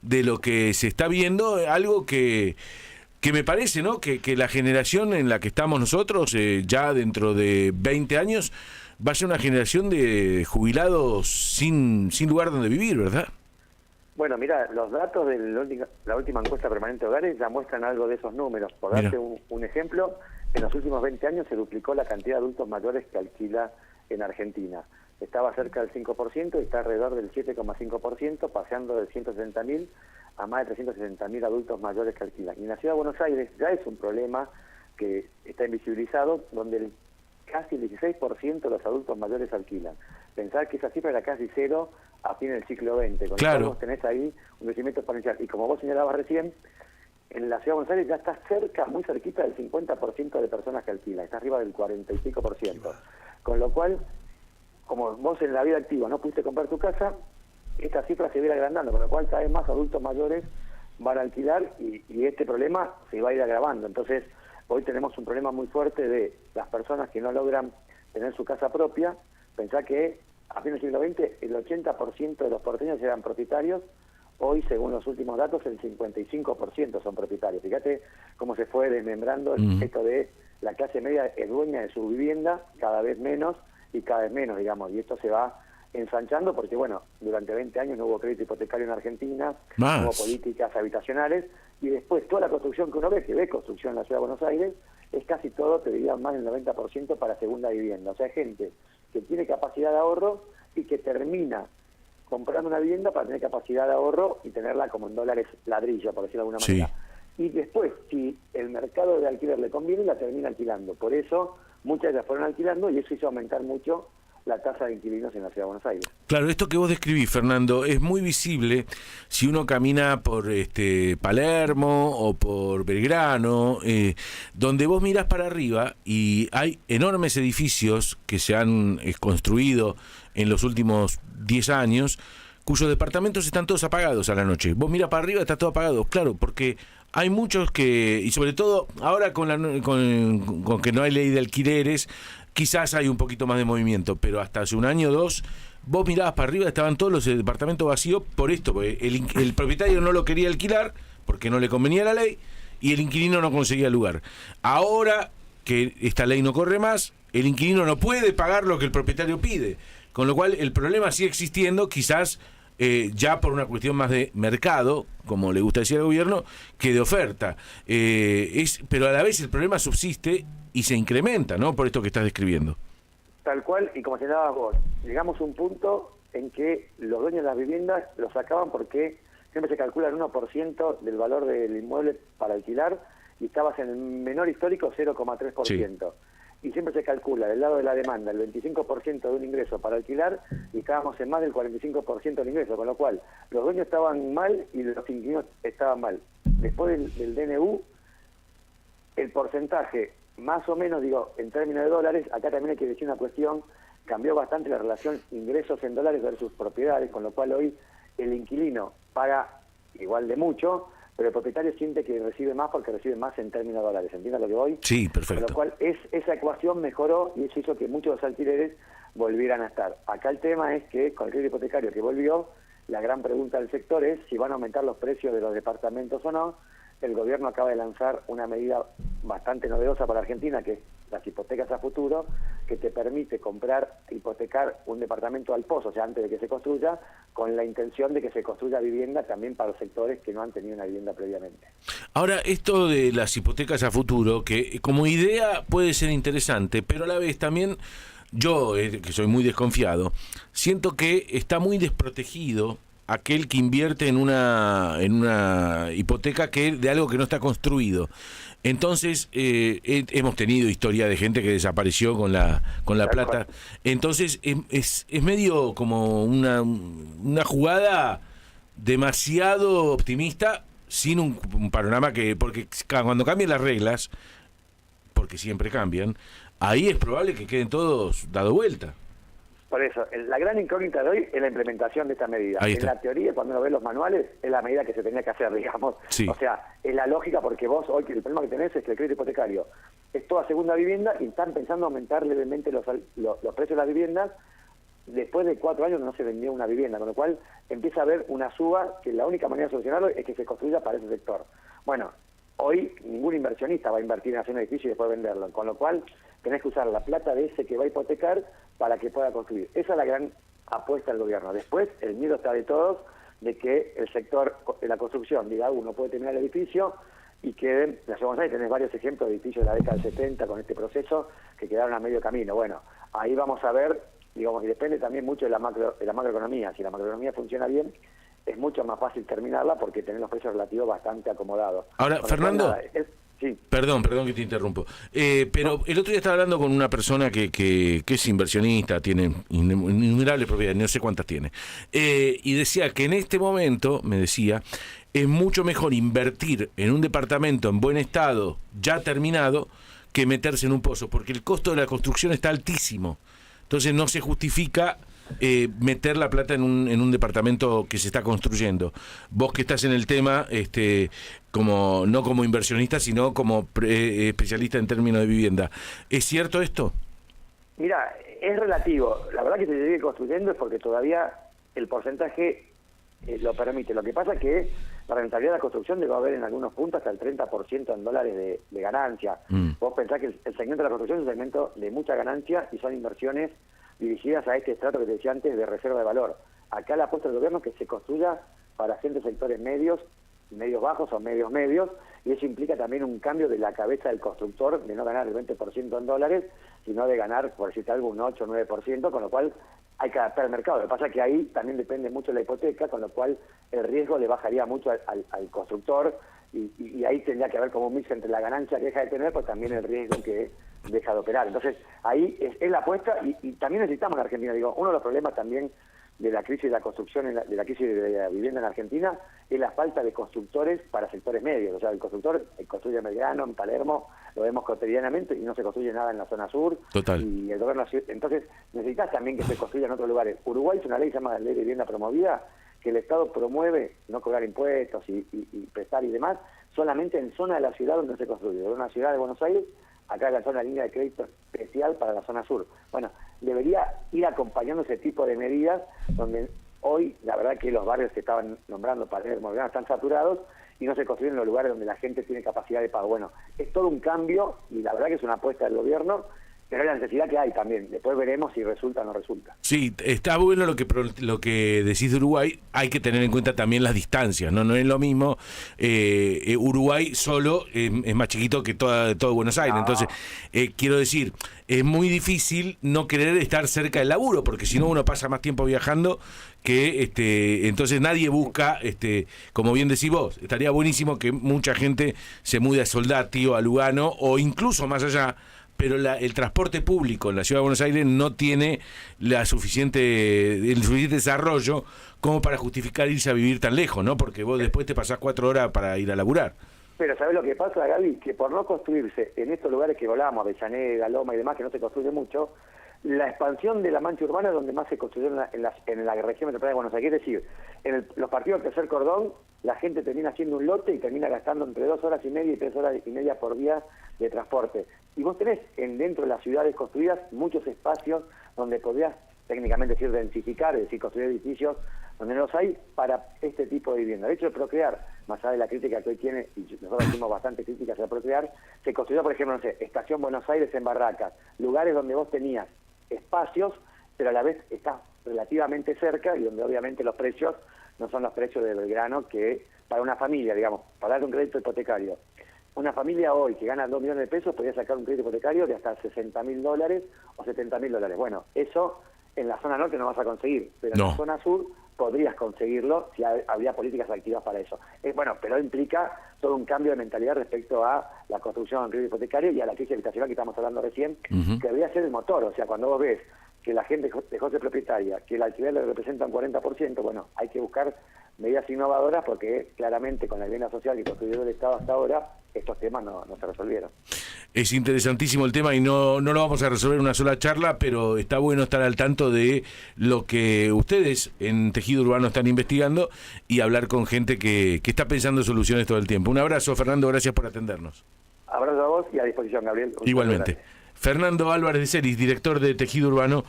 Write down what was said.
de lo que se está viendo, algo que me parece, ¿no? Que la generación en la que estamos nosotros, ya dentro de 20 años, va a ser una generación de jubilados sin lugar donde vivir, ¿verdad? Bueno, mira, los datos de la última encuesta permanente de hogares ya muestran algo de esos números. Por darte un ejemplo, en los últimos 20 años se duplicó la cantidad de adultos mayores que alquila en Argentina. Estaba cerca del 5% y está alrededor del 7,5%, paseando de 160.000 a más de 360.000 adultos mayores que alquilan. Y en la Ciudad de Buenos Aires ya es un problema que está invisibilizado, donde casi el 16% de los adultos mayores alquilan. Pensar que esa cifra era casi cero a fin del siglo XX, con lo cual vos tenés ahí un crecimiento exponencial. Y como vos señalabas recién, en la Ciudad de Buenos Aires ya está cerca, muy cerquita del 50% de personas que alquilan, está arriba del 40 y pico por ciento. Con lo cual, como vos en la vida activa no pudiste comprar tu casa, esta cifra se va a ir agrandando, con lo cual cada vez más adultos mayores van a alquilar y este problema se va a ir agravando. Entonces, hoy tenemos un problema muy fuerte de las personas que no logran tener su casa propia. Pensá que a fines del siglo XX el 80% de los porteños eran propietarios, hoy según los últimos datos el 55% son propietarios. Fíjate cómo se fue desmembrando esto de la clase media es dueña de su vivienda, cada vez menos, digamos, y esto se va ensanchando porque, bueno, durante 20 años no hubo crédito hipotecario en Argentina, no hubo políticas habitacionales, y después toda la construcción que uno ve, que ve construcción en la Ciudad de Buenos Aires, es casi todo, te diría, más del 90% para segunda vivienda. O sea, gente que tiene capacidad de ahorro y que termina comprando una vivienda para tener capacidad de ahorro y tenerla como en dólares ladrillo, por decirlo de alguna manera. Y después, si el mercado de alquiler le conviene, la termina alquilando. Por eso, muchas de las fueron alquilando y eso hizo aumentar mucho la tasa de inquilinos en la Ciudad de Buenos Aires. Claro, esto que vos describís, Fernando, es muy visible si uno camina por Palermo o por Belgrano, donde vos mirás para arriba y hay enormes edificios que se han construido en los últimos 10 años, cuyos departamentos están todos apagados a la noche. Vos mirás para arriba, está todo apagado, claro, porque hay muchos que, y sobre todo ahora con que no hay ley de alquileres, quizás hay un poquito más de movimiento, pero hasta hace un año o dos, vos mirabas para arriba, estaban todos los departamentos vacíos por esto, porque el propietario no lo quería alquilar, porque no le convenía la ley, y el inquilino no conseguía lugar. Ahora que esta ley no corre más, el inquilino no puede pagar lo que el propietario pide, con lo cual el problema sigue existiendo, quizás ya por una cuestión más de mercado, como le gusta decir al gobierno, que de oferta. Pero a la vez el problema subsiste y se incrementa, ¿no? Por esto que estás describiendo. Tal cual, y como señalabas vos, llegamos a un punto en que los dueños de las viviendas lo sacaban porque siempre se calcula el 1% del valor del inmueble para alquilar y estabas en el menor histórico 0,3%. Y siempre se calcula del lado de la demanda el 25% de un ingreso para alquilar y estábamos en más del 45% del ingreso, con lo cual los dueños estaban mal y los inquilinos estaban mal. Después del DNU, el porcentaje, más o menos, digo, en términos de dólares, acá también hay que decir una cuestión, cambió bastante la relación ingresos en dólares versus propiedades, con lo cual hoy el inquilino paga igual de mucho, pero el propietario siente que recibe más porque recibe más en términos de dólares. ¿Entiendes lo que voy? Sí, perfecto. Con lo cual esa ecuación mejoró y eso hizo que muchos de los alquileres volvieran a estar. Acá el tema es que con el crédito hipotecario que volvió, la gran pregunta del sector es si van a aumentar los precios de los departamentos o no. El gobierno acaba de lanzar una medida bastante novedosa para Argentina, que es las hipotecas a futuro, que te permite hipotecar un departamento al pozo, o sea, antes de que se construya, con la intención de que se construya vivienda también para los sectores que no han tenido una vivienda previamente. Ahora, esto de las hipotecas a futuro, que como idea puede ser interesante, pero a la vez también yo, que soy muy desconfiado, siento que está muy desprotegido aquel que invierte en una hipoteca de algo que no está construido. Entonces hemos tenido historia de gente que desapareció con la plata. Entonces es medio como una jugada demasiado optimista sin un panorama porque cuando cambien las reglas, porque siempre cambian, ahí es probable que queden todos dado vuelta. Por eso, la gran incógnita de hoy es la implementación de esta medida. En la teoría, cuando uno ve los manuales, es la medida que se tenía que hacer, digamos. Sí. O sea, es la lógica porque vos hoy el problema que tenés es que el crédito hipotecario es toda segunda vivienda y están pensando aumentar levemente los precios de las viviendas después de 4 años no se vendía una vivienda, con lo cual empieza a haber una suba que la única manera de solucionarlo es que se construya para ese sector. Bueno, hoy ningún inversionista va a invertir en hacer un edificio y después venderlo, con lo cual tenés que usar la plata de ese que va a hipotecar para que pueda construir. Esa es la gran apuesta del gobierno. Después, el miedo está de todos de que el sector de la construcción diga, uno puede terminar el edificio y queden, en la Ciudad de Buenos Aires tenés varios ejemplos de edificios de la década del 70 con este proceso que quedaron a medio camino. Bueno, ahí vamos a ver, digamos, y depende también mucho de la macroeconomía. Si la macroeconomía funciona bien, es mucho más fácil terminarla porque tenés los precios relativos bastante acomodados. Ahora, Bueno, Fernando, sí. perdón que te interrumpo, pero el otro día estaba hablando con una persona que es inversionista, tiene innumerables propiedades, no sé cuántas tiene, y decía que en este momento, me decía, es mucho mejor invertir en un departamento en buen estado, ya terminado, que meterse en un pozo, porque el costo de la construcción está altísimo. Entonces no se justifica meter la plata en un departamento que se está construyendo. Vos que estás en el tema, como no como inversionista, sino como especialista en términos de vivienda, ¿es cierto esto? Mira, es relativo. La verdad que se sigue construyendo es porque todavía el porcentaje lo permite. Lo que pasa es que la rentabilidad de la construcción debe haber en algunos puntos hasta el 30% en dólares de ganancia. Vos pensás que el segmento de la construcción es un segmento de mucha ganancia y son inversiones dirigidas a este estrato que te decía antes de reserva de valor. Acá la apuesta del gobierno es que se construya para gente de sectores medios bajos o medios, y eso implica también un cambio de la cabeza del constructor, de no ganar el 20% en dólares, sino de ganar, por decirte algo, un 8 o 9%, con lo cual hay que adaptar el mercado. Lo que pasa es que ahí también depende mucho de la hipoteca, con lo cual el riesgo le bajaría mucho al constructor, y ahí tendría que haber como un mix entre la ganancia que deja de tener, pues también el riesgo que deja de operar. Entonces, ahí es la apuesta, y también necesitamos en Argentina, digo, uno de los problemas también de la crisis de la construcción, de la crisis de la vivienda en Argentina, es la falta de constructores para sectores medios. O sea, el constructor construye en Belgrano, en Palermo, lo vemos cotidianamente y no se construye nada en la zona sur. Total. Y el gobierno, entonces necesitas también que se construya en otros lugares. Uruguay es una ley que se llama Ley de Vivienda Promovida, que el Estado promueve no cobrar impuestos y prestar y demás, solamente en zona de la ciudad donde se construye. En una ciudad de Buenos Aires, acá lanzó una línea de crédito especial para la zona sur. Bueno, debería ir acompañando ese tipo de medidas, donde hoy, la verdad que los barrios que estaban nombrando, Palermo, están saturados y no se construyen en los lugares donde la gente tiene capacidad de pago. Bueno, es todo un cambio y la verdad que es una apuesta del gobierno, pero es la necesidad que hay también. Después veremos si resulta o no resulta. Sí, está bueno lo que decís de Uruguay. Hay que tener en cuenta también las distancias, no es lo mismo. Uruguay solo es más chiquito que todo Buenos Aires. No. Entonces, quiero decir, es muy difícil no querer estar cerca del laburo, porque si no uno pasa más tiempo viajando que entonces nadie busca, como bien decís vos, estaría buenísimo que mucha gente se mude a Soldati o a Lugano o incluso más allá, pero el transporte público en la Ciudad de Buenos Aires no tiene el suficiente desarrollo como para justificar irse a vivir tan lejos, ¿no? Porque vos después te pasás 4 horas para ir a laburar. Pero ¿sabés lo que pasa, Gaby? Que por no construirse en estos lugares que hablábamos, Avellaneda, Loma y demás, que no se construye mucho, la expansión de la mancha urbana es donde más se construyó en la región metropolitana de Buenos Aires. Es decir, los partidos del tercer cordón, la gente termina haciendo un lote y termina gastando entre 2 horas y media y 3 horas y media por día de transporte. Y vos tenés dentro de las ciudades construidas muchos espacios donde podrías técnicamente decir densificar, es decir, construir edificios donde no los hay para este tipo de vivienda. De hecho, el Procrear, más allá de la crítica que hoy tiene, y nosotros hicimos bastante críticas al Procrear, se construyó, por ejemplo, no sé, Estación Buenos Aires en Barracas, lugares donde vos tenías espacios, pero a la vez estás relativamente cerca y donde obviamente los precios no son los precios de Belgrano, que para una familia, digamos, para dar un crédito hipotecario, una familia hoy que gana 2 millones de pesos podría sacar un crédito hipotecario de hasta $60.000 o $70.000. Bueno, eso en la zona norte no vas a conseguir, pero en la zona sur podrías conseguirlo si habría políticas activas para eso. Bueno, pero implica todo un cambio de mentalidad respecto a la construcción de un crédito hipotecario y a la crisis habitacional que estamos hablando recién, que debería ser el motor. O sea, cuando vos ves que la gente dejó de ser propietaria, que el alquiler le representa un 40%, bueno, hay que buscar medidas innovadoras porque claramente con la vivienda social que construyó el Estado hasta ahora, estos temas no se resolvieron. Es interesantísimo el tema y no lo vamos a resolver en una sola charla, pero está bueno estar al tanto de lo que ustedes en Tejido Urbano están investigando y hablar con gente que está pensando en soluciones todo el tiempo. Un abrazo, Fernando, gracias por atendernos. Abrazo a vos y a disposición, Gabriel. Igualmente. Fernando Álvarez de Celis, director de Tejido Urbano.